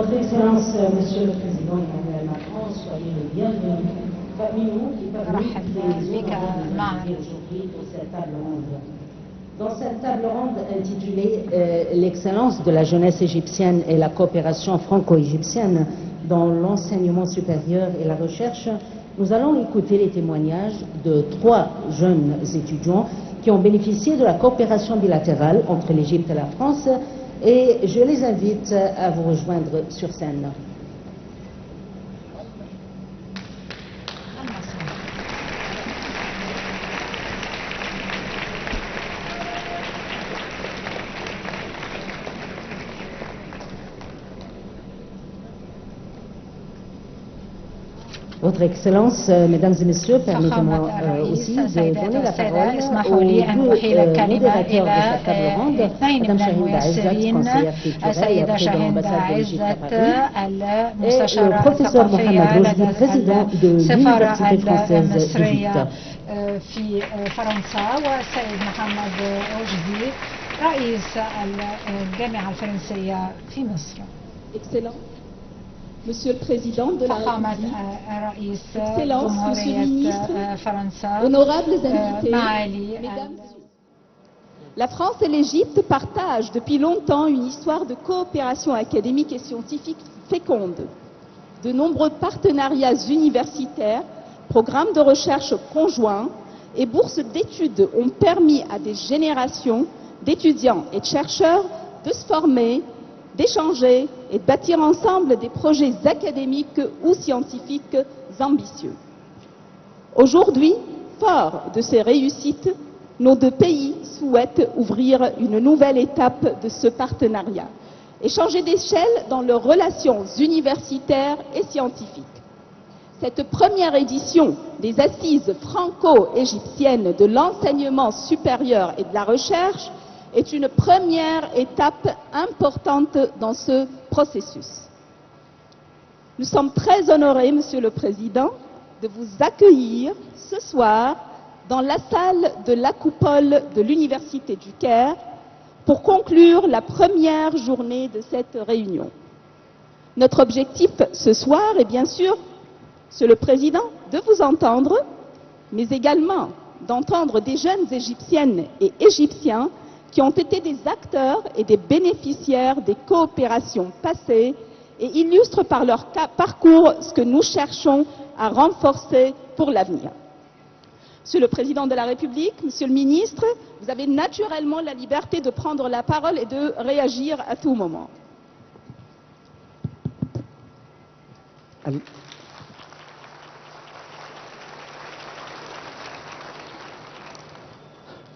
Votre Excellence, Monsieur le Président Emmanuel Macron, soyez le bienvenu parmi nous qui permettent aujourd'hui pour cette table ronde. Dans cette table ronde intitulée L'excellence de la jeunesse égyptienne et la coopération franco-égyptienne dans l'enseignement supérieur et la recherche, nous allons écouter les témoignages de 3 jeunes étudiants qui ont bénéficié de la coopération bilatérale entre l'Égypte et la France, et je les invite à vous rejoindre sur scène. Votre Excellence, Mesdames et Messieurs, permettez-moi aussi de donner la parole aux 2 modérateurs de cette table ronde, Madame Shahinda Aizat, conseillère culturelle et auprès de l'ambassade de l'Égypte à Paris, et le professeur Mohamed Rojdi, président de l'Université française d'Égypte. في فرنسا والسيد محمد رشدي رئيس الجامعة الفرنسية في مصر. Excellent. Monsieur le Président de la République, Excellence, Monsieur le Ministre, honorables invités, Mesdames, la France et l'Égypte partagent depuis longtemps une histoire de coopération académique et scientifique féconde. De nombreux partenariats universitaires, programmes de recherche conjoints et bourses d'études ont permis à des générations d'étudiants et de chercheurs de se former, d'échanger et de bâtir ensemble des projets académiques ou scientifiques ambitieux. Aujourd'hui, forts de ces réussites, nos 2 pays souhaitent ouvrir une nouvelle étape de ce partenariat et changer d'échelle dans leurs relations universitaires et scientifiques. Cette première édition des Assises franco-égyptiennes de l'enseignement supérieur et de la recherche est une première étape importante dans ce processus. Nous sommes très honorés, Monsieur le Président, de vous accueillir ce soir dans la salle de la coupole de l'Université du Caire pour conclure la première journée de cette réunion. Notre objectif ce soir est bien sûr, Monsieur le Président, de vous entendre, mais également d'entendre des jeunes Égyptiennes et Égyptiens qui ont été des acteurs et des bénéficiaires des coopérations passées et illustrent par leur parcours ce que nous cherchons à renforcer pour l'avenir. Monsieur le Président de la République, Monsieur le Ministre, vous avez naturellement la liberté de prendre la parole et de réagir à tout moment.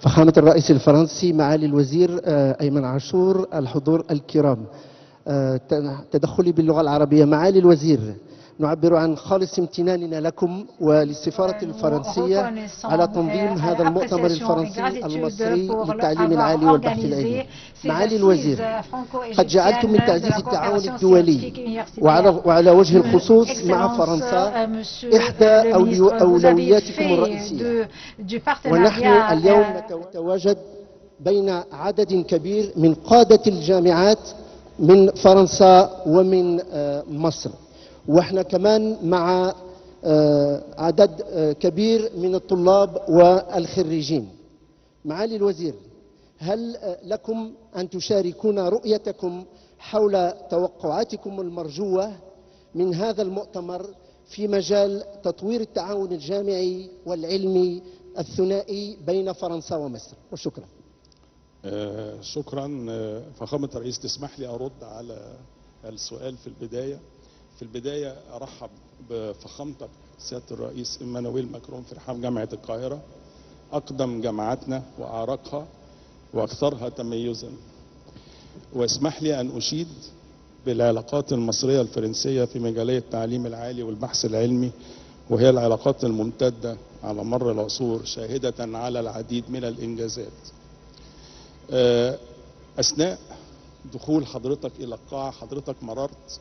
فخامة الرئيس الفرنسي، معالي الوزير أيمن عاشور، الحضور الكرام، تدخلي باللغة العربية. معالي الوزير، نعبر عن خالص امتناننا لكم وللسفارة الفرنسية على تنظيم هذا المؤتمر الفرنسي المصري للتعليم العالي والبحث العلمي. معالي الوزير، قد جعلتم من تعزيز التعاون الدولي وعلى وجه الخصوص مع فرنسا إحدى أولوياتكم الرئيسية، ونحن اليوم نتواجد بين عدد كبير من قادة الجامعات من فرنسا ومن مصر، واحنا كمان مع عدد كبير من الطلاب والخريجين. معالي الوزير، هل لكم أن تشاركونا رؤيتكم حول توقعاتكم المرجوة من هذا المؤتمر في مجال تطوير التعاون الجامعي والعلمي الثنائي بين فرنسا ومصر؟ وشكرا. شكرا. فخامة الرئيس، تسمح لي أرد على السؤال في البداية. في البداية أرحب بفخامتك سيادة الرئيس إيمانويل ماكرون في رحاب جامعة القاهرة، أقدم جامعاتنا وأعرقها وأكثرها تميزا. واسمح لي أن أشيد بالعلاقات المصرية الفرنسية في مجالي التعليم العالي والبحث العلمي، وهي العلاقات الممتدة على مر العصور شاهدة على العديد من الإنجازات. أثناء دخول حضرتك إلى القاعة، حضرتك مررت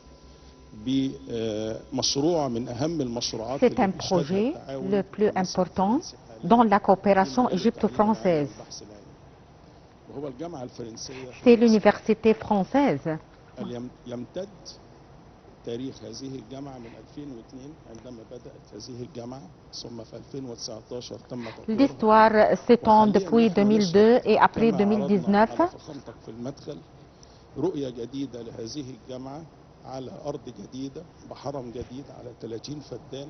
بمشروع من أهم المشروعات. C'est un projet le plus important dans la coopération égypto-française. C'est l'université française تاريخ هذه الجامعة من 2002 عندما بدأت هذه الجامعة، ثم في 2019 تم تطويرها. L'histoire s'étend depuis 2002 et après 2019. فخامتك في المدخل رؤية جديدة لهذه الجامعة على أرض جديدة بحرم جديد على 30 فدان،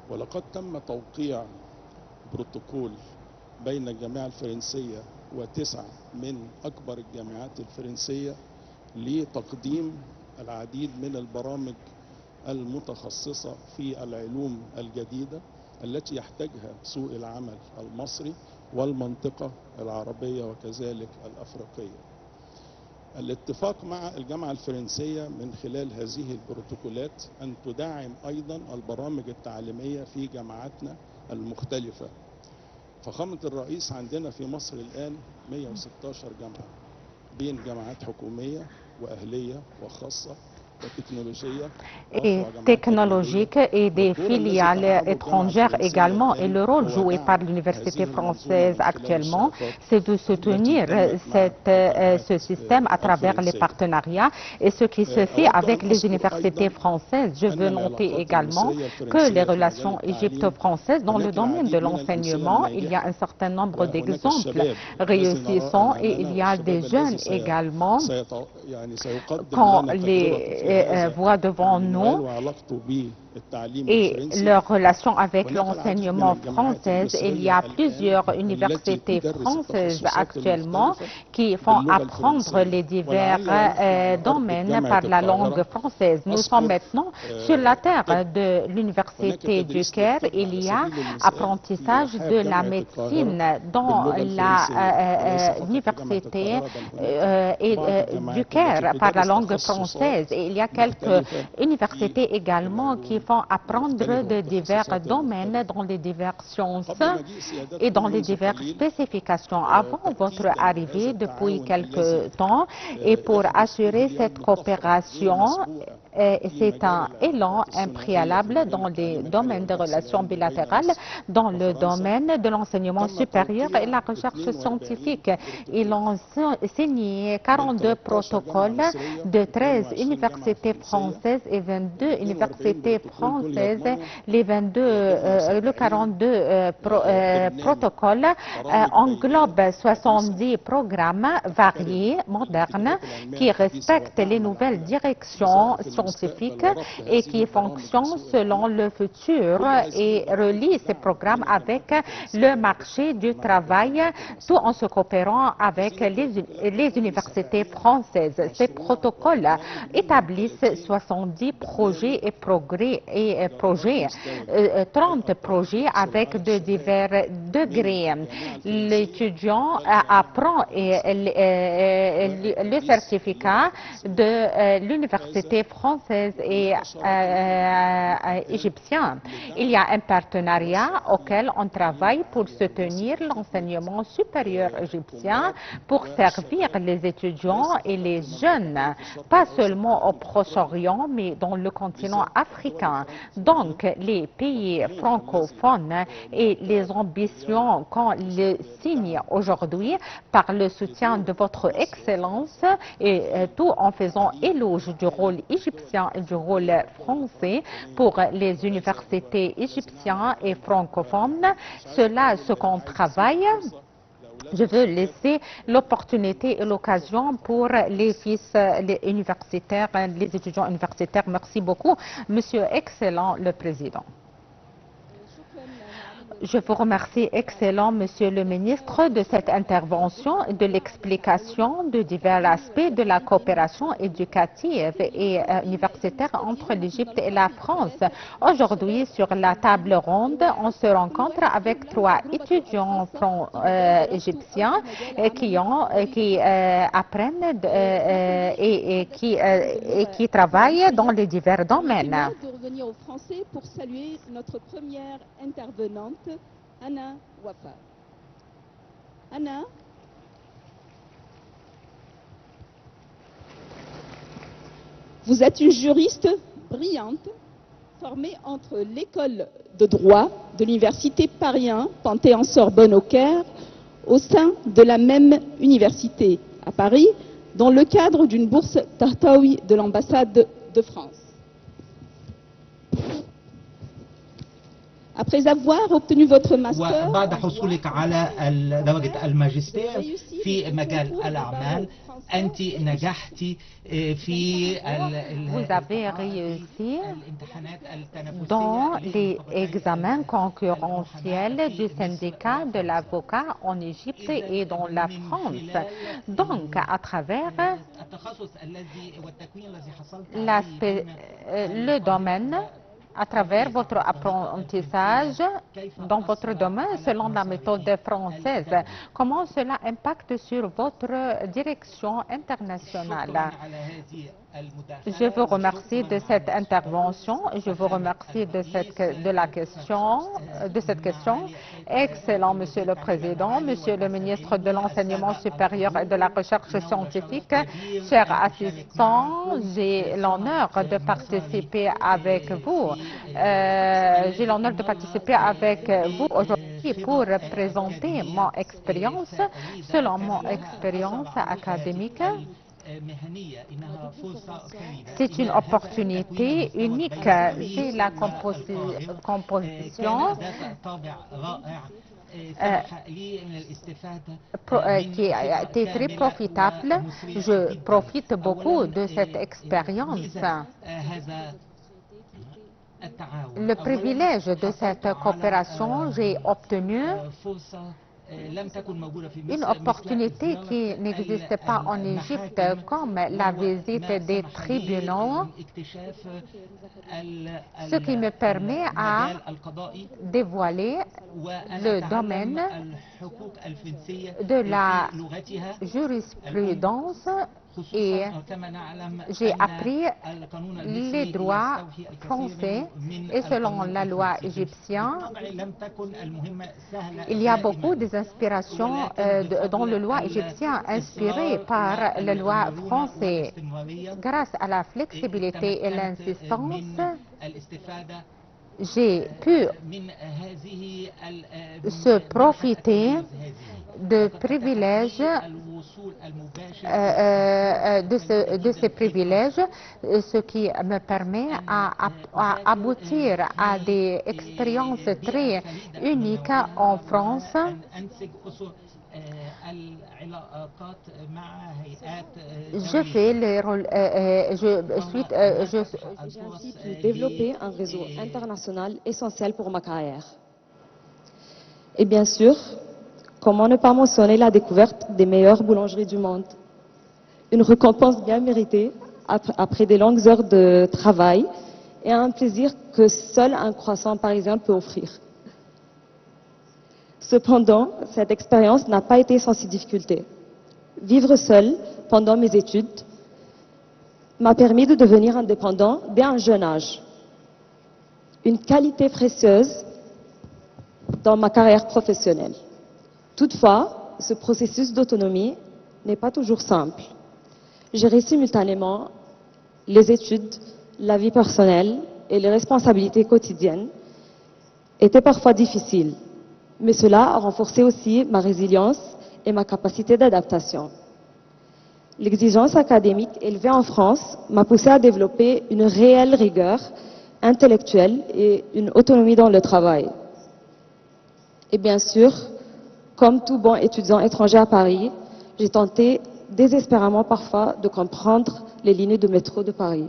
ولقد تم توقيع بروتوكول بين الجامعة الفرنسية و9 من أكبر الجامعات الفرنسية لتقديم العديد من البرامج المتخصصة في العلوم الجديدة التي يحتاجها سوق العمل المصري والمنطقة العربية وكذلك الأفريقية. الاتفاق مع الجامعة الفرنسية من خلال هذه البروتوكولات أن تدعم أيضا البرامج التعليمية في جامعاتنا المختلفة. فخامة الرئيس عندنا في مصر الآن 116 جامعة بين جامعات حكومية وأهلية وخاصة et technologiques et des filiales étrangères également. Et le rôle joué par l'université française actuellement, c'est de soutenir ce système à travers les partenariats et ce qui se fait avec les universités françaises. Je veux noter également que les relations égypto-françaises dans le domaine de l'enseignement, il y a un certain nombre d'exemples réussissants et il y a des jeunes également quand les voient devant nous et leur relation avec l'enseignement français. Il y a plusieurs universités françaises actuellement qui font apprendre les divers domaines par la langue française. Nous sommes maintenant sur la terre de l'université du Caire. Il y a apprentissage de la médecine dans l'université du Caire par la langue française. Et il y a quelques universités également qui font apprendre de divers domaines dans les diverses sciences et dans les diverses spécifications. Avant votre arrivée depuis quelque temps et pour assurer cette coopération, c'est un élan impréalable dans les domaines de relations bilatérales, dans le domaine de l'enseignement supérieur et la recherche scientifique. Ils ont signé 42 protocoles de 13 universités françaises et 22 universités françaises. Les 42 protocoles englobent 70 programmes variés, modernes, qui respectent les nouvelles directions scientifiques et qui fonctionnent selon le futur et relient ces programmes avec le marché du travail, tout en se coopérant avec les universités françaises. Ces protocoles établissent 70 projets et projets, 30 projets avec de divers degrés. L'étudiant apprend le certificat de l'université française et égyptienne. Il y a un partenariat auquel on travaille pour soutenir l'enseignement supérieur égyptien, pour servir les étudiants et les jeunes, pas seulement au Proche-Orient, mais dans le continent africain. Donc, les pays francophones et les ambitions qu'on le signe aujourd'hui par le soutien de votre Excellence et tout en faisant éloge du rôle égyptien et du rôle français pour les universités égyptiennes et francophones. Cela, ce qu'on travaille. Je veux laisser l'opportunité et l'occasion pour les universitaires, les étudiants universitaires. Merci beaucoup, Monsieur Excellent le Président. Je vous remercie, Excellent Monsieur le Ministre, de cette intervention et de l'explication de divers aspects de la coopération éducative et universitaire entre l'Égypte et la France. Aujourd'hui, sur la table ronde, on se rencontre avec 3 étudiants égyptiens qui apprennent et qui travaillent dans les divers domaines. De revenir au français pour saluer notre première intervenante, Anna Wafa. Anna. Vous êtes une juriste brillante, formée entre l'école de droit de l'université Paris 1, Panthéon-Sorbonne au Caire, au sein de la même université à Paris, dans le cadre d'une bourse Tartaoui de l'ambassade de France. Après avoir obtenu votre master, وبعد حصولك على درجة الماجستير في مجال الأعمال أنت نجحتي في Vous avez réussi dans les examens concurrentiels du syndicat de l'avocat en Égypte et dans la France. Donc, à travers le domaine, à travers votre apprentissage dans votre domaine selon la méthode française, comment cela impacte sur votre direction internationale? Je vous remercie de cette intervention, je vous remercie de cette question. Excellent, Monsieur le Président, Monsieur le Ministre de l'Enseignement supérieur et de la Recherche scientifique, chers assistants, j'ai l'honneur de participer avec vous. J'ai l'honneur de participer avec vous aujourd'hui pour présenter mon expérience. Selon mon expérience académique, c'est une opportunité unique. C'est la composition qui a été très profitable. Je profite beaucoup de cette expérience. Le privilège de cette coopération, j'ai obtenu une opportunité qui n'existait pas en Égypte, comme la visite des tribunaux, ce qui me permet à dévoiler le domaine de la jurisprudence et j'ai appris les droits français et selon la loi égyptienne, il y a beaucoup d'inspirations dans la loi égyptienne inspirées par la loi française. Grâce à la flexibilité et l'insistance, j'ai pu se profiter de privilèges, de ces privilèges, ce qui me permet à aboutir à des expériences très uniques en France. Je fais les rôles, je suis développer un réseau international essentiel pour ma carrière. Et bien sûr, comment ne pas mentionner la découverte des meilleures boulangeries du monde? Une récompense bien méritée après des longues heures de travail et un plaisir que seul un croissant parisien peut offrir. Cependant, cette expérience n'a pas été sans ses difficultés. Vivre seul pendant mes études m'a permis de devenir indépendant dès un jeune âge. Une qualité précieuse dans ma carrière professionnelle. Toutefois, ce processus d'autonomie n'est pas toujours simple. Gérer simultanément les études, la vie personnelle et les responsabilités quotidiennes était parfois difficile, mais cela a renforcé aussi ma résilience et ma capacité d'adaptation. L'exigence académique élevée en France m'a poussé à développer une réelle rigueur intellectuelle et une autonomie dans le travail. Et bien sûr, comme tout bon étudiant étranger à Paris, j'ai tenté désespérément parfois de comprendre les lignes de métro de Paris.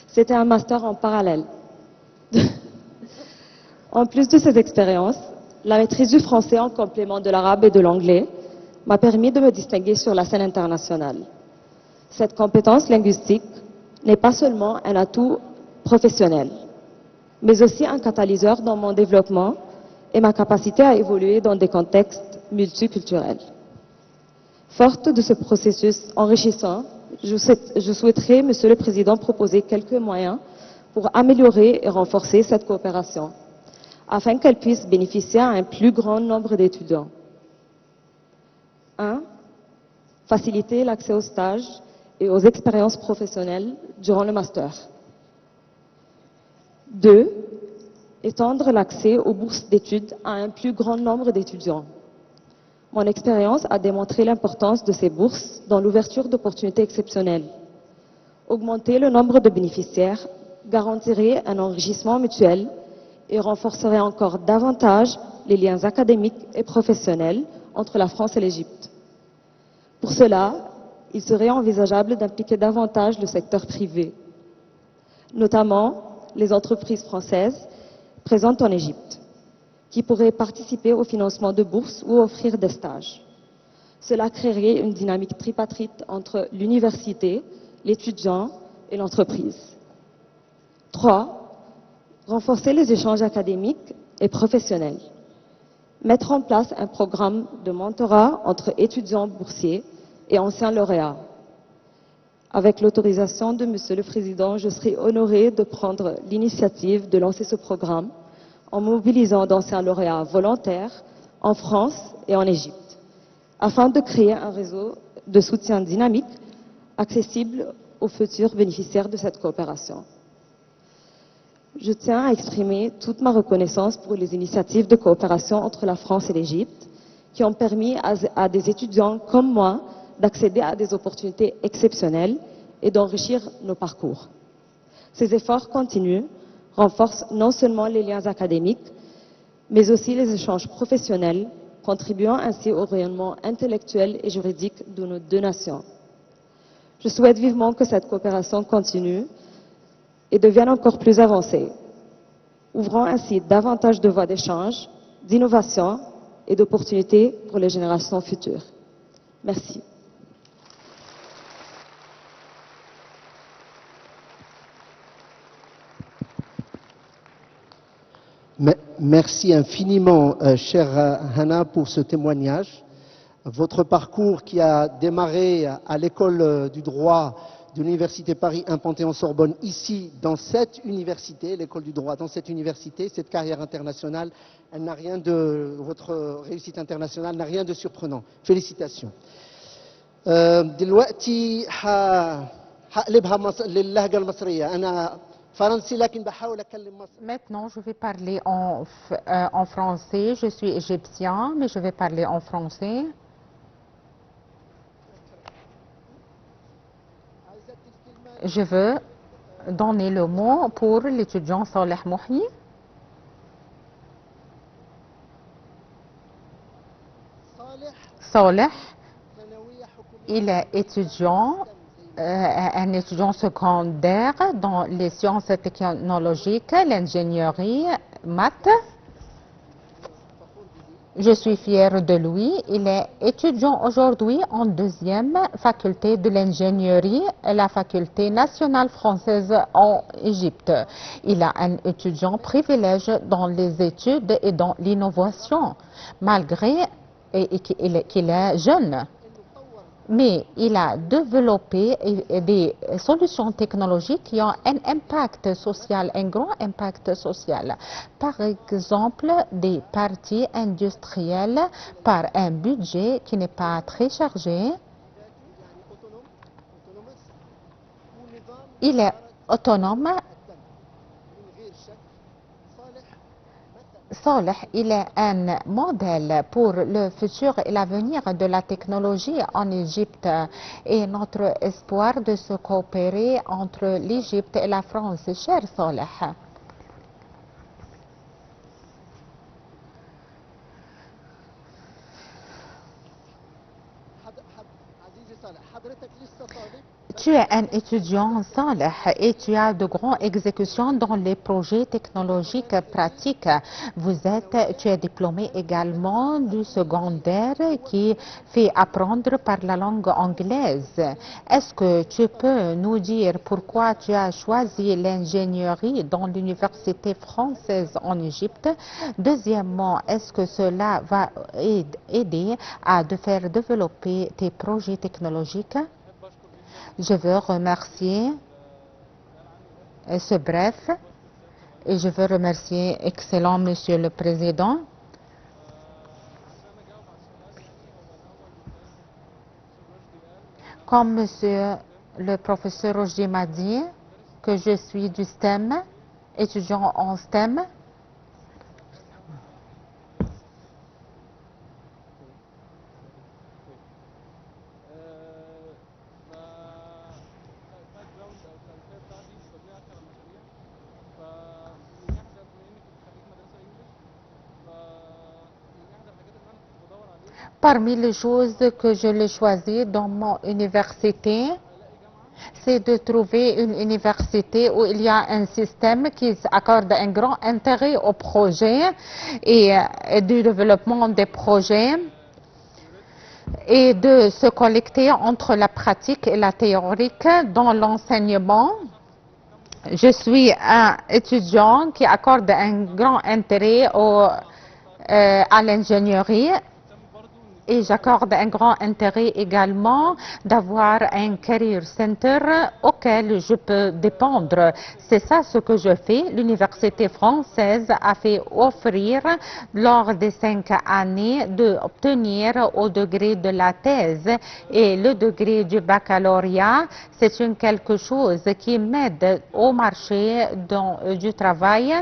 C'était un master en parallèle. En plus de ces expériences, la maîtrise du français en complément de l'arabe et de l'anglais m'a permis de me distinguer sur la scène internationale. Cette compétence linguistique n'est pas seulement un atout professionnel, mais aussi un catalyseur dans mon développement et ma capacité à évoluer dans des contextes multiculturels. Forte de ce processus enrichissant, je souhaiterais, Monsieur le Président, proposer quelques moyens pour améliorer et renforcer cette coopération, afin qu'elle puisse bénéficier à un plus grand nombre d'étudiants. 1. Faciliter l'accès aux stages et aux expériences professionnelles durant le master. 2. Étendre l'accès aux bourses d'études à un plus grand nombre d'étudiants. Mon expérience a démontré l'importance de ces bourses dans l'ouverture d'opportunités exceptionnelles. Augmenter le nombre de bénéficiaires garantirait un enrichissement mutuel et renforcerait encore davantage les liens académiques et professionnels entre la France et l'Égypte. Pour cela, il serait envisageable d'impliquer davantage le secteur privé, notamment les entreprises françaises présentes en Égypte, qui pourraient participer au financement de bourses ou offrir des stages. Cela créerait une dynamique tripartite entre l'université, l'étudiant et l'entreprise. 3. Renforcer les échanges académiques et professionnels. Mettre en place un programme de mentorat entre étudiants boursiers et anciens lauréats. Avec l'autorisation de Monsieur le Président, je serai honorée de prendre l'initiative de lancer ce programme en mobilisant d'anciens lauréats volontaires en France et en Égypte, afin de créer un réseau de soutien dynamique accessible aux futurs bénéficiaires de cette coopération. Je tiens à exprimer toute ma reconnaissance pour les initiatives de coopération entre la France et l'Égypte qui ont permis à des étudiants comme moi d'accéder à des opportunités exceptionnelles et d'enrichir nos parcours. Ces efforts continus renforcent non seulement les liens académiques, mais aussi les échanges professionnels, contribuant ainsi au rayonnement intellectuel et juridique de nos deux nations. Je souhaite vivement que cette coopération continue et devienne encore plus avancée, ouvrant ainsi davantage de voies d'échange, d'innovation et d'opportunités pour les générations futures. Merci. Merci infiniment, chère Hana, pour ce témoignage. Votre parcours qui a démarré à l'école du droit de l'Université Paris 1 Panthéon-Sorbonne, ici, dans cette université, l'école du droit, dans cette université, cette carrière internationale, elle n'a rien de, votre réussite internationale n'a rien de surprenant. Félicitations. دلوقتي هقلبها للهجة المصرية. أنا فرنسي لكن بحاول أكلم مصري. Maintenant, je vais parler en français. Je suis égyptien, mais je vais parler en français. Je veux donner le mot pour l'étudiant Saleh Mouhi. Saleh, il est étudiant, un étudiant secondaire dans les sciences technologiques, l'ingénierie, maths. Je suis fière de lui. Il est étudiant aujourd'hui en deuxième faculté de l'ingénierie à la faculté nationale française en Égypte. Il a un étudiant privilège dans les études et dans l'innovation, malgré qu'il est jeune. Mais il a développé des solutions technologiques qui ont un impact social, un grand impact social. Par exemple, des parties industrielles par un budget qui n'est pas très chargé. Il est autonome. Saleh, il est un modèle pour le futur et l'avenir de la technologie en Égypte et notre espoir de se coopérer entre l'Égypte et la France. Cher Saleh, tu es un étudiant Saleh et tu as de grandes exécutions dans les projets technologiques pratiques. Tu es diplômé également du secondaire qui fait apprendre par la langue anglaise. Est-ce que tu peux nous dire pourquoi tu as choisi l'ingénierie dans l'université française en Égypte? Deuxièmement, est-ce que cela va aider à faire développer tes projets technologiques? Je veux remercier ce bref et je veux remercier excellent Monsieur le Président. Comme Monsieur le professeur Rojdi m'a dit que je suis du STEM, étudiant en STEM. Parmi les choses que je l'ai choisi dans mon université, c'est de trouver une université où il y a un système qui accorde un grand intérêt aux projets et du développement des projets et de se collecter entre la pratique et la théorique dans l'enseignement. Je suis un étudiant qui accorde un grand intérêt à l'ingénierie et j'accorde un grand intérêt également d'avoir un career center auquel je peux dépendre. C'est ça ce que je fais. L'université française a fait offrir lors des 5 années d'obtenir au degré de la thèse et le degré du baccalauréat. C'est quelque chose qui m'aide au marché du travail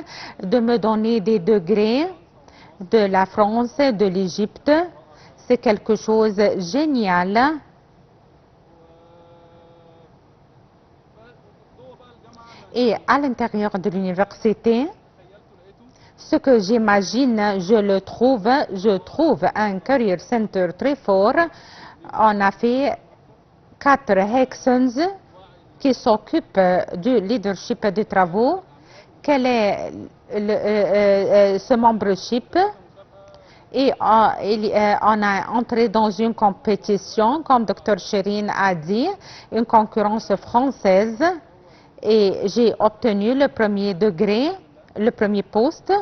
de me donner des degrés de la France, de l'Égypte. C'est quelque chose de génial. Et à l'intérieur de l'université, ce que j'imagine, je trouve un career center très fort. On a fait 4 hackathons qui s'occupent du leadership des travaux. Quel est ce membership? Et on a entré dans une compétition, comme Dr Chérine a dit, une concurrence française, et j'ai obtenu le premier degré, le premier poste.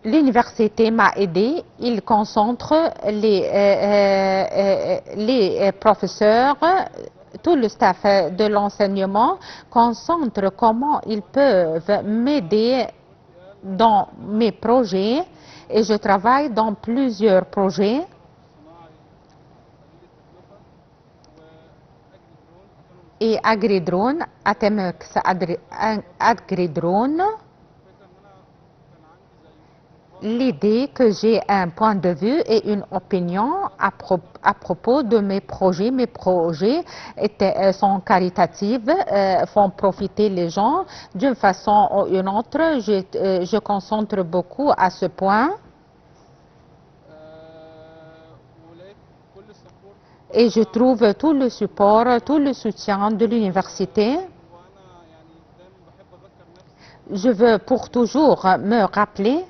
L'université m'a aidé, il concentre les professeurs, tout le staff de l'enseignement concentre comment ils peuvent m'aider dans mes projets et je travaille dans plusieurs projets. Et AgriDrone, Atemex AgriDrone, l'idée que j'ai un point de vue et une opinion à propos de mes projets. Mes projets sont caritatifs, font profiter les gens d'une façon ou une autre. Je concentre beaucoup à ce point. Et je trouve tout le support, tout le soutien de l'université. Je veux pour toujours me rappeler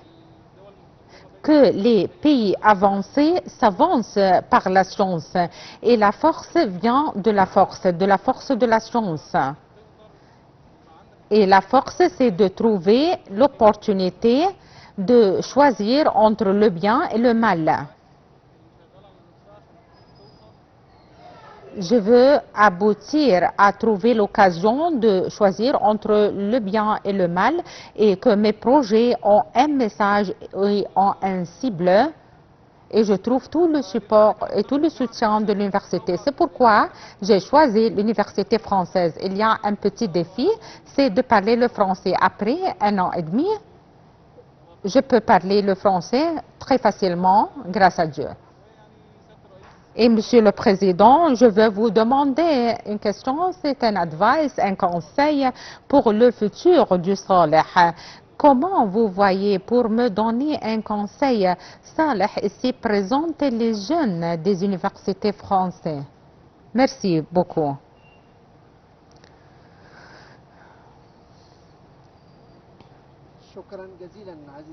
que les pays avancés s'avancent par la science et la force vient de la force de la science. Et la force, c'est de trouver l'opportunité de choisir entre le bien et le mal. Je veux aboutir à trouver l'occasion de choisir entre le bien et le mal et que mes projets ont un message et ont un cible et je trouve tout le support et tout le soutien de l'université. C'est pourquoi j'ai choisi l'université française. Il y a un petit défi, c'est de parler le français. Après 1 an et demi, je peux parler le français très facilement grâce à Dieu. Et Monsieur le Président, je veux vous demander une question, c'est un advice, un conseil pour le futur du Saleh. Comment vous voyez, pour me donner un conseil, Saleh ici présenter les jeunes des universités françaises? Merci beaucoup.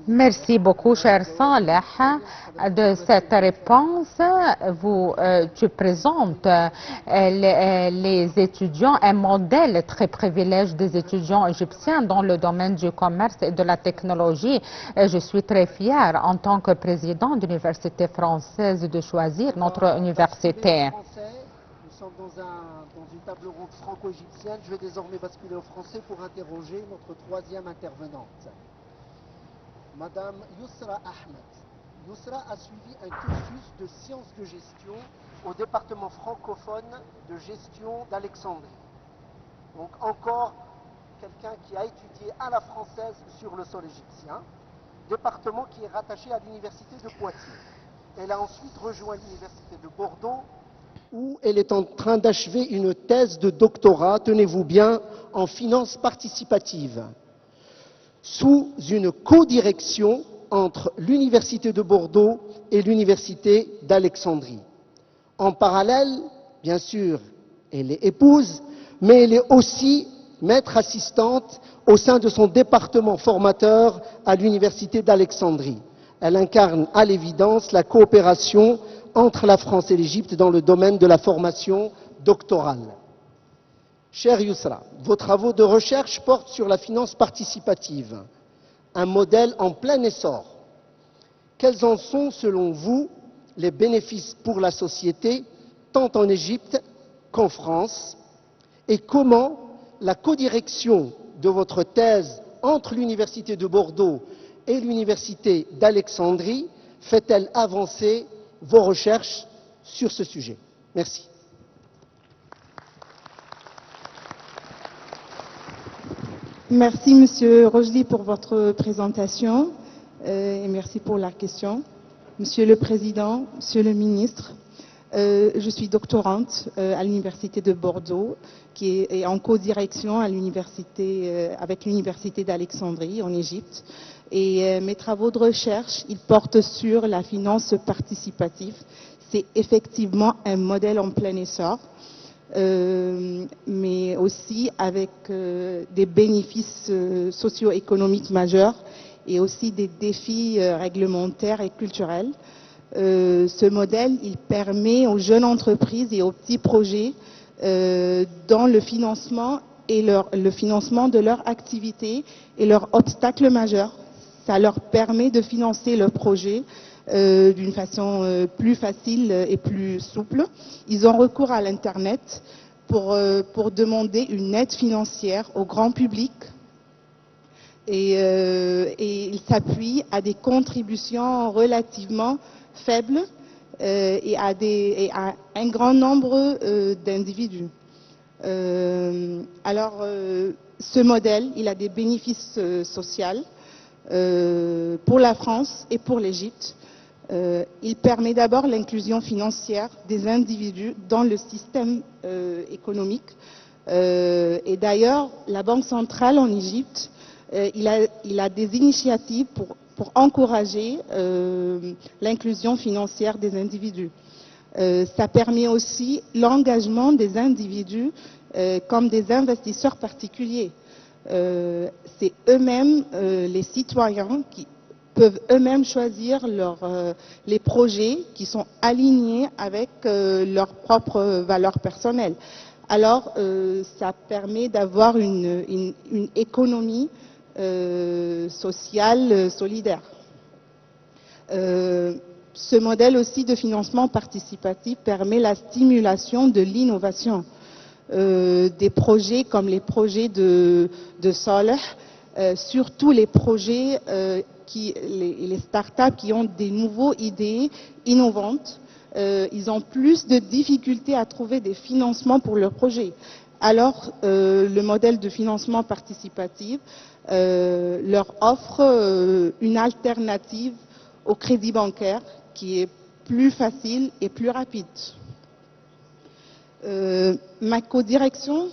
Merci beaucoup, cher Saleh, de cette réponse. Tu présentes les étudiants, un modèle très privilégié des étudiants égyptiens dans le domaine du commerce et de la technologie. Je suis très fière en tant que président de l'université française de choisir notre université. Nous sommes dans une table ronde franco-égyptienne. Je vais désormais basculer au français pour interroger notre 3e intervenante. Madame Yousra Ahmed. Yousra a suivi un cursus de sciences de gestion au département francophone de gestion d'Alexandrie. Donc encore quelqu'un qui a étudié à la française sur le sol égyptien, département qui est rattaché à l'université de Poitiers. Elle a ensuite rejoint l'université de Bordeaux, où elle est en train d'achever une thèse de doctorat, tenez-vous bien, en finance participative. sous une codirection entre l'Université de Bordeaux et l'Université d'Alexandrie. En parallèle, bien sûr, elle est épouse, mais elle est aussi maître assistante au sein de son département formateur à l'Université d'Alexandrie. Elle incarne à l'évidence la coopération entre la France et l'Égypte dans le domaine de la formation doctorale. Chère Yousra, vos travaux de recherche portent sur la finance participative, un modèle en plein essor. Quels en sont, selon vous, les bénéfices pour la société, tant en Égypte qu'en France, et comment la codirection de votre thèse entre l'Université de Bordeaux et l'Université d'Alexandrie fait-elle avancer vos recherches sur ce sujet? Merci. Merci, Monsieur Rojdi, pour votre présentation et merci pour la question. Monsieur le Président, Monsieur le Ministre, je suis doctorante à l'Université de Bordeaux, qui est en co-direction à l'université, avec l'Université d'Alexandrie en Égypte. Et mes travaux de recherche, ils portent sur la finance participative. C'est effectivement un modèle en plein essor, mais aussi avec des bénéfices socio-économiques majeurs et aussi des défis réglementaires et culturels. Ce modèle, il permet aux jeunes entreprises et aux petits projets dans le financement et le financement de leur activité et leurs obstacles majeurs. Ça leur permet de financer le projet d'une façon plus facile et plus souple. Ils ont recours à l'Internet pour demander une aide financière au grand public et ils s'appuient à des contributions relativement faibles et à un grand nombre d'individus. Alors, ce modèle, il a des bénéfices sociaux pour la France et pour l'Égypte. Il permet d'abord l'inclusion financière des individus dans le système économique. Et d'ailleurs, la Banque centrale en Égypte, il a des initiatives pour encourager l'inclusion financière des individus. Ça permet aussi l'engagement des individus comme des investisseurs particuliers. C'est eux-mêmes, les citoyens, qui peuvent eux-mêmes choisir les projets qui sont alignés avec leurs propres valeurs personnelles. Alors, ça permet d'avoir une économie sociale solidaire. Ce modèle aussi de financement participatif permet la stimulation de l'innovation. Des projets comme les projets de Saleh, surtout les projets, les startups qui ont des nouvelles idées innovantes, ils ont plus de difficultés à trouver des financements pour leurs projets. Alors, le modèle de financement participatif leur offre une alternative au crédit bancaire qui est plus facile et plus rapide. Ma codirection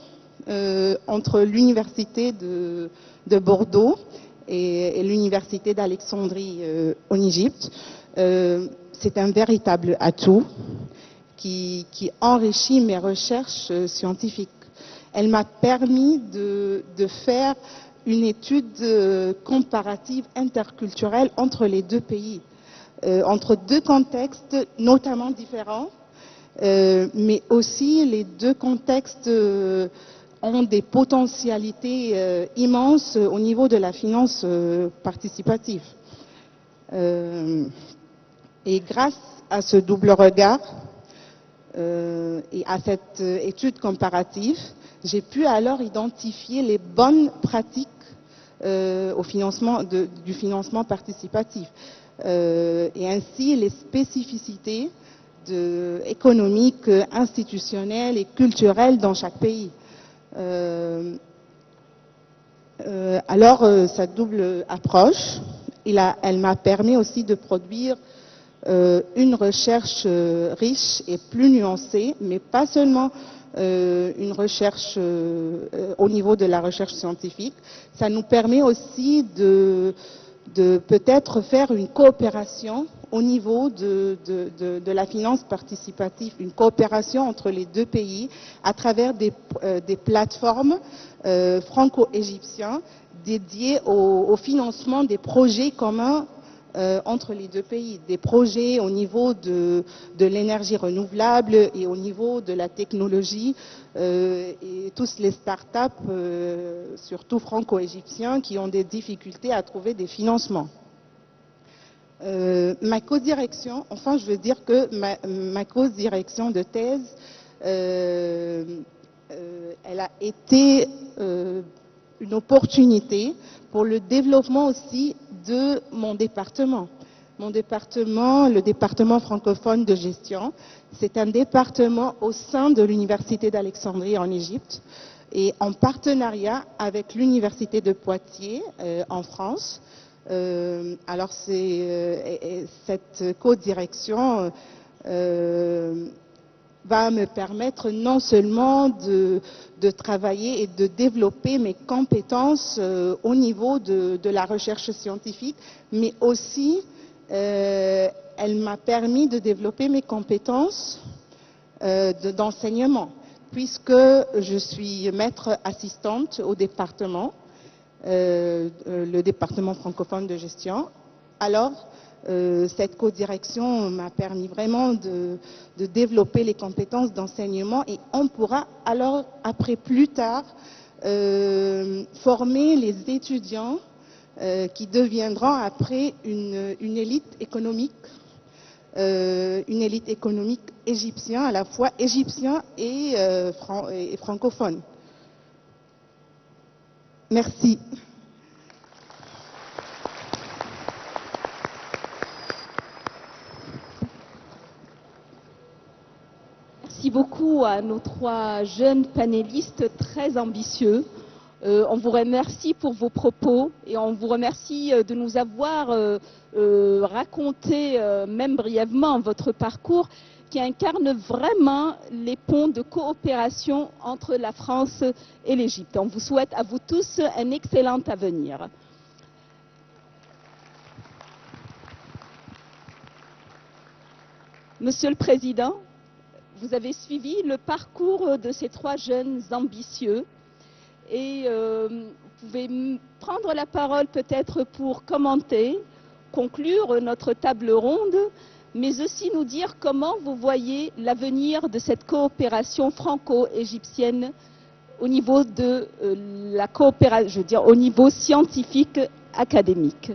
entre l'Université de Bordeaux et l'Université d'Alexandrie en Égypte, c'est un véritable atout qui enrichit mes recherches scientifiques. Elle m'a permis de faire une étude comparative interculturelle entre les deux pays, entre deux contextes notamment différents, mais aussi les deux contextes ont des potentialités immenses au niveau de la finance participative. Et grâce à ce double regard et à cette étude comparative, j'ai pu alors identifier les bonnes pratiques au financement du financement participatif et ainsi les spécificités économiques, institutionnelles et culturelles dans chaque pays. Alors, cette double approche, elle m'a permis aussi de produire une recherche riche et plus nuancée, mais pas seulement une recherche au niveau de la recherche scientifique. Ça nous permet aussi de peut-être faire une coopération au niveau de la finance participative, une coopération entre les deux pays à travers des plateformes franco-égyptiennes dédiées au financement des projets communs entre les deux pays, des projets au niveau de l'énergie renouvelable et au niveau de la technologie et tous les startups, surtout franco-égyptiens, qui ont des difficultés à trouver des financements. Ma co-direction, enfin je veux dire que ma co-direction de thèse, elle a été une opportunité pour le développement aussi de mon département. Mon département, le département francophone de gestion, c'est un département au sein de l'Université d'Alexandrie en Égypte et en partenariat avec l'Université de Poitiers en France. Alors cette co-direction va me permettre non seulement de travailler et de développer mes compétences au niveau de la recherche scientifique, mais aussi elle m'a permis de développer mes compétences d'enseignement, puisque je suis maître assistante au département, le département francophone de gestion. Alors, cette co-direction m'a permis vraiment de développer les compétences d'enseignement et on pourra alors, après plus tard, former les étudiants qui deviendront après une élite économique égyptienne, à la fois égyptien et francophone. Merci. Merci beaucoup à nos trois jeunes panélistes très ambitieux. On vous remercie pour vos propos et on vous remercie de nous avoir raconté, même brièvement, votre parcours qui incarne vraiment les ponts de coopération entre la France et l'Égypte. On vous souhaite à vous tous un excellent avenir. Monsieur le Président, vous avez suivi le parcours de ces trois jeunes ambitieux et vous pouvez prendre la parole peut-être pour commenter, conclure notre table ronde, mais aussi nous dire comment vous voyez l'avenir de cette coopération franco-égyptienne au niveau de la coopération, je veux dire, au niveau scientifique académique.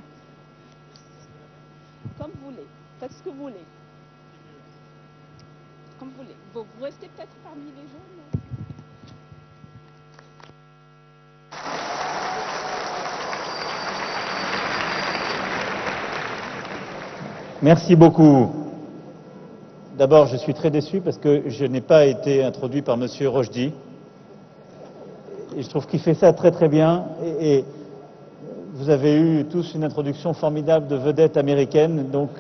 Comme vous voulez, faites ce que vous voulez. Comme vous voulez. Vous restez peut-être parmi les jeunes. Merci beaucoup. D'abord, je suis très déçu parce que je n'ai pas été introduit par Monsieur Rochdi. Et je trouve qu'il fait ça très très bien. Et vous avez eu tous une introduction formidable de vedettes américaines, donc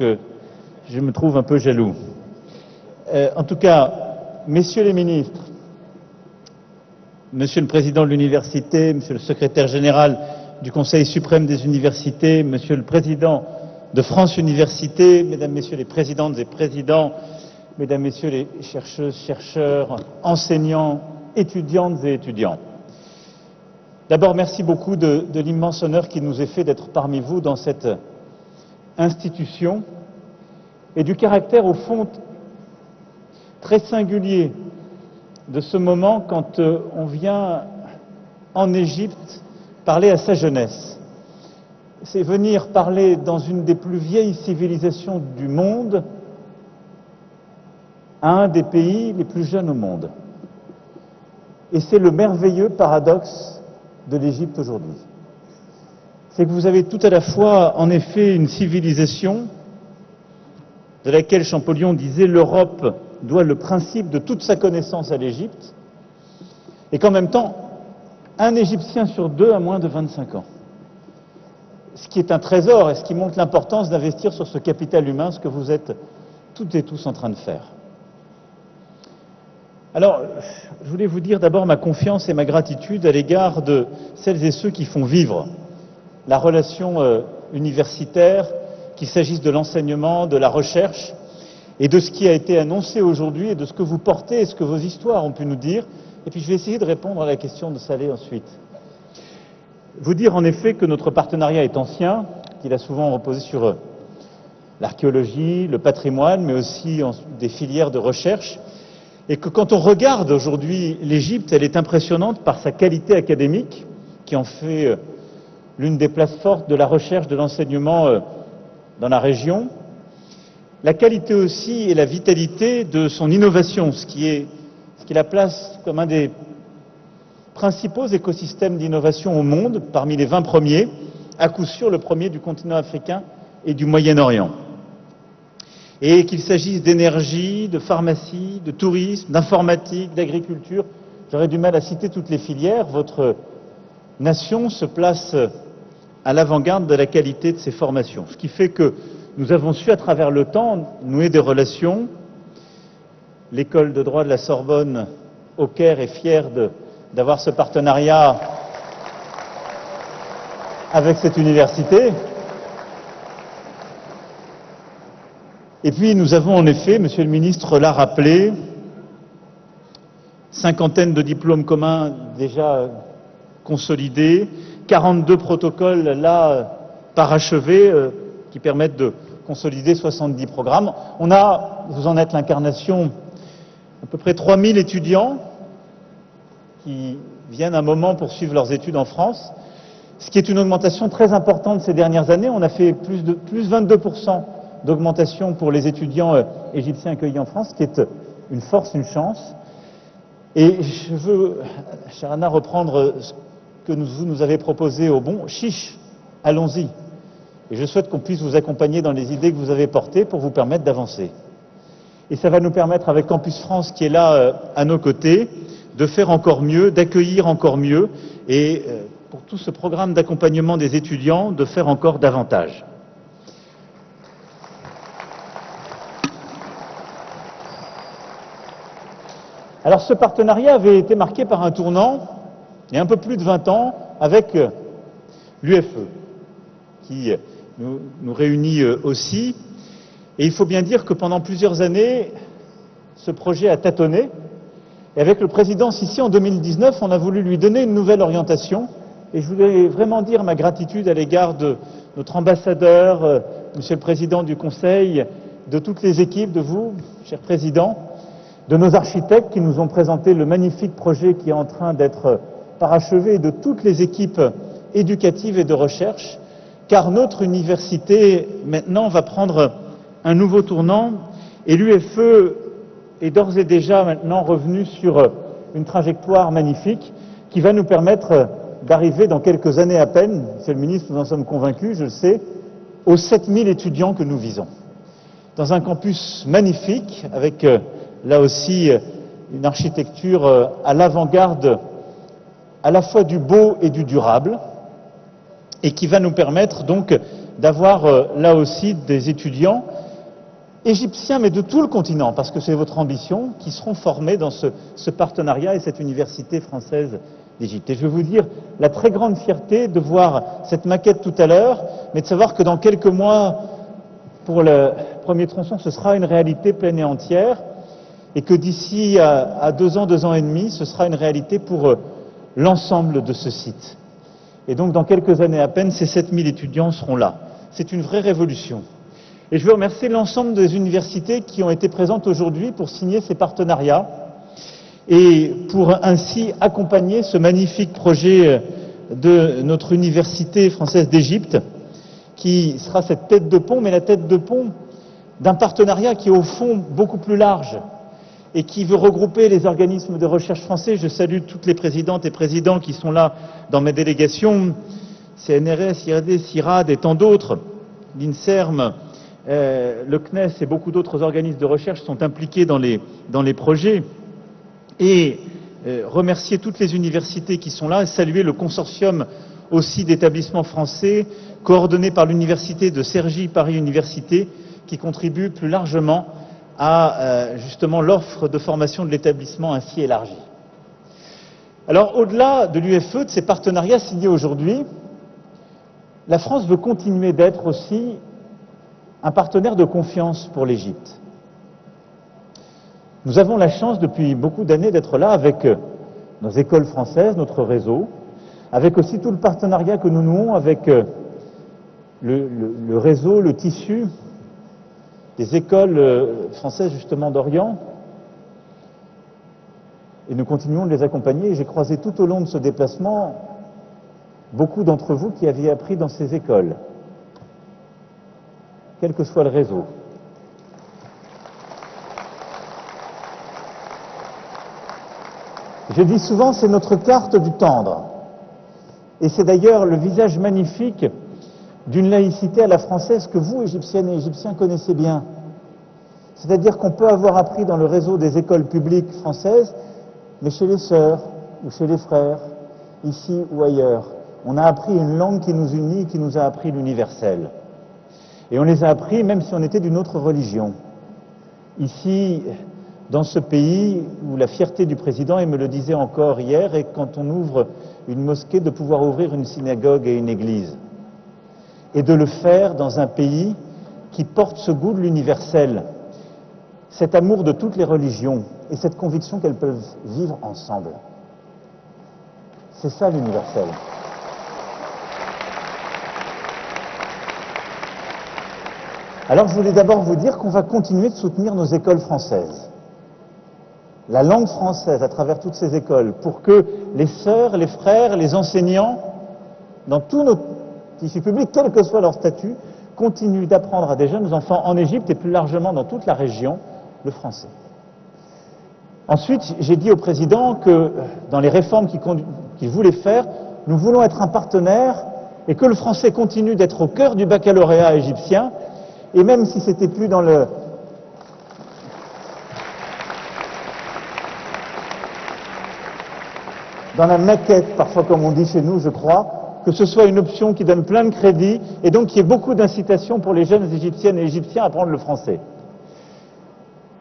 je me trouve un peu jaloux. En tout cas, messieurs les ministres, monsieur le président de l'université, monsieur le secrétaire général du Conseil suprême des universités, monsieur le président de France Université, mesdames, messieurs les présidentes et présidents, mesdames, messieurs les chercheuses, chercheurs, enseignants, étudiantes et étudiants. D'abord, merci beaucoup de l'immense honneur qui nous est fait d'être parmi vous dans cette institution et du caractère, au fond, très singulier de ce moment quand on vient en Égypte parler à sa jeunesse. C'est venir parler dans une des plus vieilles civilisations du monde à un des pays les plus jeunes au monde. Et c'est le merveilleux paradoxe de l'Égypte aujourd'hui. C'est que vous avez tout à la fois, en effet, une civilisation de laquelle Champollion disait « l'Europe doit le principe de toute sa connaissance à l'Égypte », et qu'en même temps, un Égyptien sur deux a moins de 25 ans. Ce qui est un trésor et ce qui montre l'importance d'investir sur ce capital humain, ce que vous êtes toutes et tous en train de faire. Alors, je voulais vous dire d'abord ma confiance et ma gratitude à l'égard de celles et ceux qui font vivre la relation universitaire, qu'il s'agisse de l'enseignement, de la recherche, et de ce qui a été annoncé aujourd'hui, et de ce que vous portez, et ce que vos histoires ont pu nous dire. Et puis je vais essayer de répondre à la question de Saleh ensuite. Vous dire en effet que notre partenariat est ancien, qu'il a souvent reposé sur l'archéologie, le patrimoine, mais aussi des filières de recherche, et que quand on regarde aujourd'hui l'Égypte, elle est impressionnante par sa qualité académique, qui en fait l'une des places fortes de la recherche, de l'enseignement dans la région. La qualité aussi et la vitalité de son innovation, ce qui la place comme un des principaux écosystèmes d'innovation au monde, parmi les 20 premiers, à coup sûr le premier du continent africain et du Moyen-Orient. Et qu'il s'agisse d'énergie, de pharmacie, de tourisme, d'informatique, d'agriculture, j'aurais du mal à citer toutes les filières, votre nation se place à l'avant-garde de la qualité de ces formations. Ce qui fait que nous avons su, à travers le temps, nouer des relations. L'école de droit de la Sorbonne au Caire est fière d'avoir ce partenariat avec cette université. Et puis nous avons en effet, Monsieur le ministre l'a rappelé, 50aine de diplômes communs déjà consolidés, 42 protocoles là parachevés qui permettent de consolider 70 programmes. On a, vous en êtes l'incarnation, à peu près 3000 étudiants qui viennent un moment poursuivre leurs études en France, ce qui est une augmentation très importante ces dernières années. On a fait plus 22% d'augmentation pour les étudiants égyptiens accueillis en France, ce qui est une force, une chance. Et je veux, chère Anna, reprendre ce que vous nous avez proposé au bon. Chiche, allons-y. Et je souhaite qu'on puisse vous accompagner dans les idées que vous avez portées pour vous permettre d'avancer. Et ça va nous permettre, avec Campus France qui est là à nos côtés, de faire encore mieux, d'accueillir encore mieux, et pour tout ce programme d'accompagnement des étudiants, de faire encore davantage. Alors ce partenariat avait été marqué par un tournant, il y a un peu plus de 20 ans, avec l'UFE, qui nous réunit aussi. Et il faut bien dire que pendant plusieurs années, ce projet a tâtonné. Et avec le président Sissi, en 2019, on a voulu lui donner une nouvelle orientation. Et je voulais vraiment dire ma gratitude à l'égard de notre ambassadeur, Monsieur le Président du Conseil, de toutes les équipes, de vous, cher Président, de nos architectes qui nous ont présenté le magnifique projet qui est en train d'être parachevé, et de toutes les équipes éducatives et de recherche, car notre université, maintenant, va prendre un nouveau tournant, et l'UFE est d'ores et déjà maintenant revenu sur une trajectoire magnifique qui va nous permettre d'arriver dans quelques années à peine, Monsieur le Ministre, nous en sommes convaincus, je le sais, aux 7000 étudiants que nous visons. Dans un campus magnifique, avec là aussi une architecture à l'avant-garde à la fois du beau et du durable, et qui va nous permettre donc d'avoir là aussi des étudiants égyptiens, mais de tout le continent, parce que c'est votre ambition, qui seront formés dans ce partenariat et cette université française d'Égypte. Et je vais vous dire la très grande fierté de voir cette maquette tout à l'heure, mais de savoir que dans quelques mois, pour le premier tronçon, ce sera une réalité pleine et entière, et que d'ici à 2 ans, 2 ans et demi, ce sera une réalité pour l'ensemble de ce site. Et donc, dans quelques années à peine, ces 7000 étudiants seront là. C'est une vraie révolution. Et je veux remercier l'ensemble des universités qui ont été présentes aujourd'hui pour signer ces partenariats et pour ainsi accompagner ce magnifique projet de notre université française d'Égypte, qui sera cette tête de pont, mais la tête de pont d'un partenariat qui est au fond beaucoup plus large et qui veut regrouper les organismes de recherche français. Je salue toutes les présidentes et présidents qui sont là dans mes délégations, CNRS, IRD, CIRAD et tant d'autres, l'INSERM, le CNES et beaucoup d'autres organismes de recherche sont impliqués dans les projets. Et remercier toutes les universités qui sont là, et saluer le consortium aussi d'établissements français, coordonné par l'université de Cergy Paris Université, qui contribue plus largement à justement l'offre de formation de l'établissement ainsi élargie. Alors, au-delà de l'UFE, de ces partenariats signés aujourd'hui, la France veut continuer d'être aussi un partenaire de confiance pour l'Égypte. Nous avons la chance depuis beaucoup d'années d'être là avec nos écoles françaises, notre réseau, avec aussi tout le partenariat que nous nouons avec le réseau, le tissu des écoles françaises justement d'Orient. Et nous continuons de les accompagner. J'ai croisé tout au long de ce déplacement beaucoup d'entre vous qui aviez appris dans ces écoles, quel que soit le réseau. Je dis souvent, c'est notre carte du tendre. Et c'est d'ailleurs le visage magnifique d'une laïcité à la française que vous, Égyptiennes et Égyptiens, connaissez bien. C'est-à-dire qu'on peut avoir appris dans le réseau des écoles publiques françaises, mais chez les sœurs ou chez les frères, ici ou ailleurs, on a appris une langue qui nous unit, qui nous a appris l'universel. Et on les a appris même si on était d'une autre religion. Ici, dans ce pays où la fierté du président, et me le disait encore hier, est quand on ouvre une mosquée de pouvoir ouvrir une synagogue et une église. Et de le faire dans un pays qui porte ce goût de l'universel, cet amour de toutes les religions et cette conviction qu'elles peuvent vivre ensemble. C'est ça l'universel. Alors je voulais d'abord vous dire qu'on va continuer de soutenir nos écoles françaises. La langue française à travers toutes ces écoles, pour que les sœurs, les frères, les enseignants, dans tous nos tissus publics, quel que soit leur statut, continuent d'apprendre à des jeunes enfants en Égypte et plus largement dans toute la région, le français. Ensuite, j'ai dit au président que dans les réformes qu'il voulait faire, nous voulons être un partenaire et que le français continue d'être au cœur du baccalauréat égyptien, et même si c'était plus dans la maquette, parfois comme on dit chez nous, je crois, que ce soit une option qui donne plein de crédits et donc qu'il y ait beaucoup d'incitations pour les jeunes Égyptiennes et Égyptiens à apprendre le français.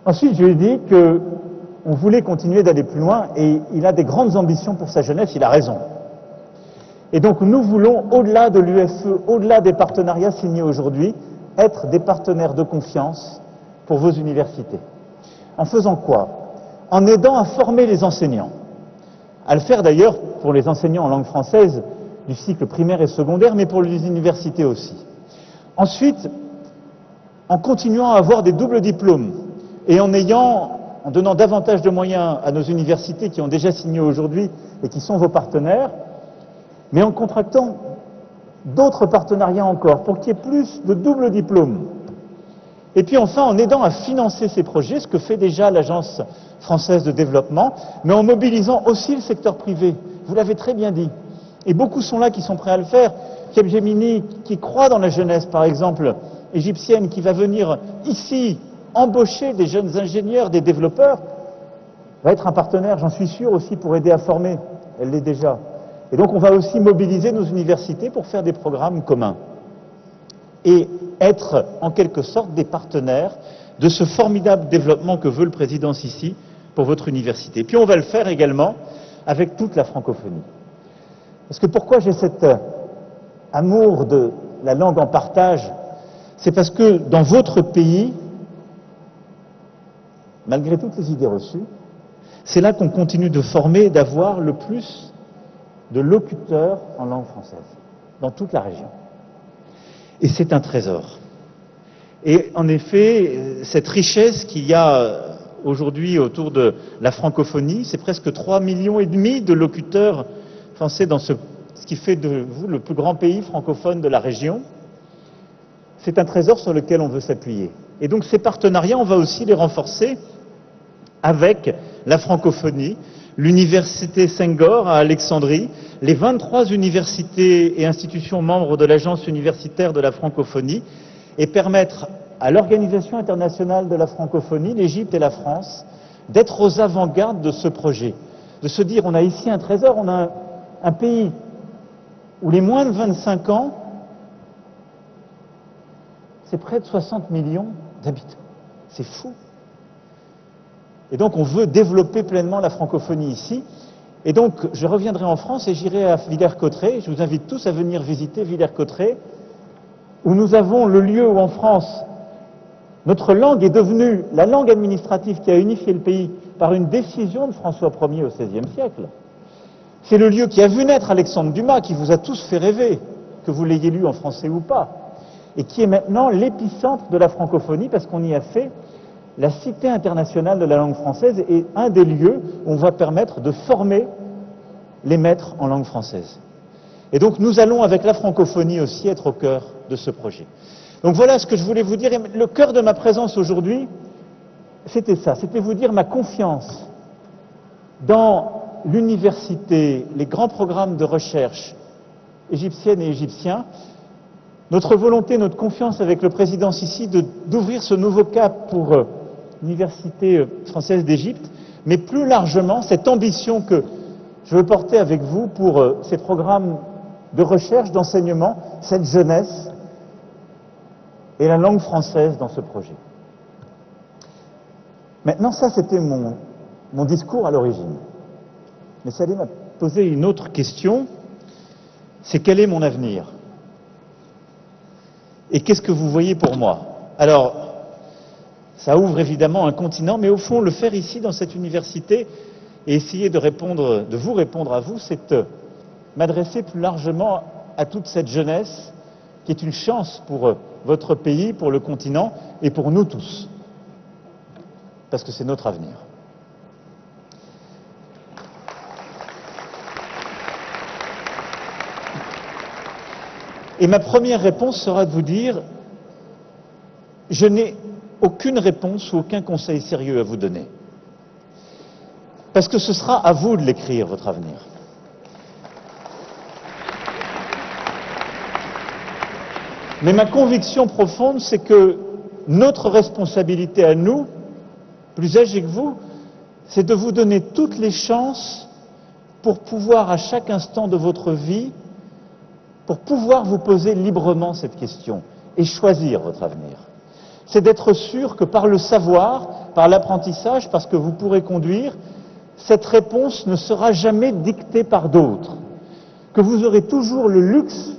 Ensuite, je lui ai dit qu'on voulait continuer d'aller plus loin et il a des grandes ambitions pour sa jeunesse, il a raison. Et donc nous voulons, au-delà de l'UFE, au-delà des partenariats signés aujourd'hui, être des partenaires de confiance pour vos universités. En faisant quoi? En aidant à former les enseignants. À le faire d'ailleurs pour les enseignants en langue française du cycle primaire et secondaire, mais pour les universités aussi. Ensuite, en continuant à avoir des doubles diplômes et en donnant davantage de moyens à nos universités qui ont déjà signé aujourd'hui et qui sont vos partenaires, mais en contractant d'autres partenariats encore pour qu'il y ait plus de doubles diplômes. Et puis enfin en aidant à financer ces projets, ce que fait déjà l'Agence française de développement, mais en mobilisant aussi le secteur privé. Vous l'avez très bien dit. Et beaucoup sont là qui sont prêts à le faire. Capgemini, qui croit dans la jeunesse, par exemple, égyptienne, qui va venir ici embaucher des jeunes ingénieurs, des développeurs, va être un partenaire, j'en suis sûr, aussi pour aider à former. Elle l'est déjà. Et donc on va aussi mobiliser nos universités pour faire des programmes communs. Et être en quelque sorte des partenaires de ce formidable développement que veut le président Sissi pour votre université. Puis on va le faire également avec toute la francophonie. Parce que pourquoi j'ai cet amour de la langue en partage? C'est parce que dans votre pays, malgré toutes les idées reçues, c'est là qu'on continue de former et d'avoir le plus de locuteurs en langue française, dans toute la région. Et c'est un trésor. Et en effet, cette richesse qu'il y a aujourd'hui autour de la francophonie, c'est presque 3,5 millions de locuteurs français dans ce qui fait de vous le plus grand pays francophone de la région. C'est un trésor sur lequel on veut s'appuyer. Et donc ces partenariats, on va aussi les renforcer avec la francophonie, l'université Senghor à Alexandrie, les 23 universités et institutions membres de l'Agence universitaire de la francophonie, et permettre à l'Organisation internationale de la francophonie, l'Égypte et la France, d'être aux avant-gardes de ce projet. De se dire, on a ici un trésor, on a un pays où les moins de 25 ans, c'est près de 60 millions d'habitants. C'est fou. Et donc on veut développer pleinement la francophonie ici. Et donc je reviendrai en France et j'irai à Villers-Cotterêts. Je vous invite tous à venir visiter Villers-Cotterêts, où nous avons le lieu où en France, notre langue est devenue la langue administrative qui a unifié le pays par une décision de François Ier au XVIe siècle. C'est le lieu qui a vu naître Alexandre Dumas, qui vous a tous fait rêver, que vous l'ayez lu en français ou pas, et qui est maintenant l'épicentre de la francophonie parce qu'on y a fait la Cité internationale de la langue française et un des lieux où on va permettre de former les maîtres en langue française. Et donc nous allons avec la francophonie aussi être au cœur de ce projet. Donc voilà ce que je voulais vous dire. Et le cœur de ma présence aujourd'hui, c'était ça, c'était vous dire ma confiance dans l'université, les grands programmes de recherche égyptiennes et égyptiens, notre volonté, notre confiance avec le président Sissi d'ouvrir ce nouveau cap pour l'Université française d'Égypte, mais plus largement cette ambition que je veux porter avec vous pour ces programmes de recherche, d'enseignement, cette jeunesse et la langue française dans ce projet. Maintenant, ça c'était mon discours à l'origine. Mais ça allait m'a poser une autre question, c'est quel est mon avenir? Et qu'est-ce que vous voyez pour moi? Alors, ça ouvre évidemment un continent, mais au fond, le faire ici, dans cette université, et essayer de vous répondre à vous, c'est m'adresser plus largement à toute cette jeunesse qui est une chance pour votre pays, pour le continent et pour nous tous. Parce que c'est notre avenir. Et ma première réponse sera de vous dire, je n'ai aucune réponse ou aucun conseil sérieux à vous donner. Parce que ce sera à vous de l'écrire, votre avenir. Mais ma conviction profonde, c'est que notre responsabilité à nous, plus âgés que vous, c'est de vous donner toutes les chances pour pouvoir, à chaque instant de votre vie, pour pouvoir vous poser librement cette question et choisir votre avenir. C'est d'être sûr que par le savoir, par l'apprentissage, parce que vous pourrez conduire, cette réponse ne sera jamais dictée par d'autres. Que vous aurez toujours le luxe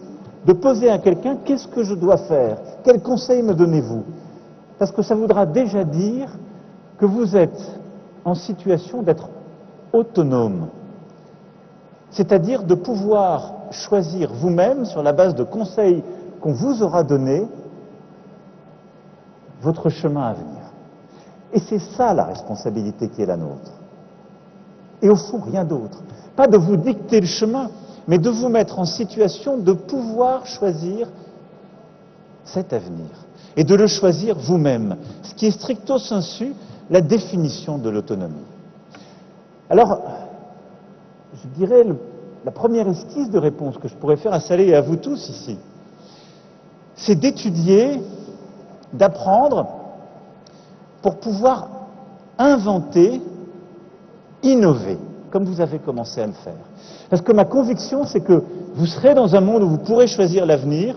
de poser à quelqu'un « qu'est-ce que je dois faire? Quel conseil me donnez-vous » Parce que ça voudra déjà dire que vous êtes en situation d'être autonome. C'est-à-dire de pouvoir choisir vous-même, sur la base de conseils qu'on vous aura donnés, votre chemin à venir. Et c'est ça la responsabilité qui est la nôtre. Et au fond, rien d'autre. Pas de vous dicter le chemin, mais de vous mettre en situation de pouvoir choisir cet avenir. Et de le choisir vous-même. Ce qui est stricto sensu la définition de l'autonomie. Alors, je dirais, la première esquisse de réponse que je pourrais faire à Saleh et à vous tous ici, c'est d'étudier, d'apprendre pour pouvoir inventer, innover, comme vous avez commencé à le faire. Parce que ma conviction, c'est que vous serez dans un monde où vous pourrez choisir l'avenir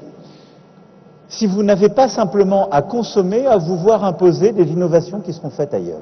si vous n'avez pas simplement à consommer, à vous voir imposer des innovations qui seront faites ailleurs.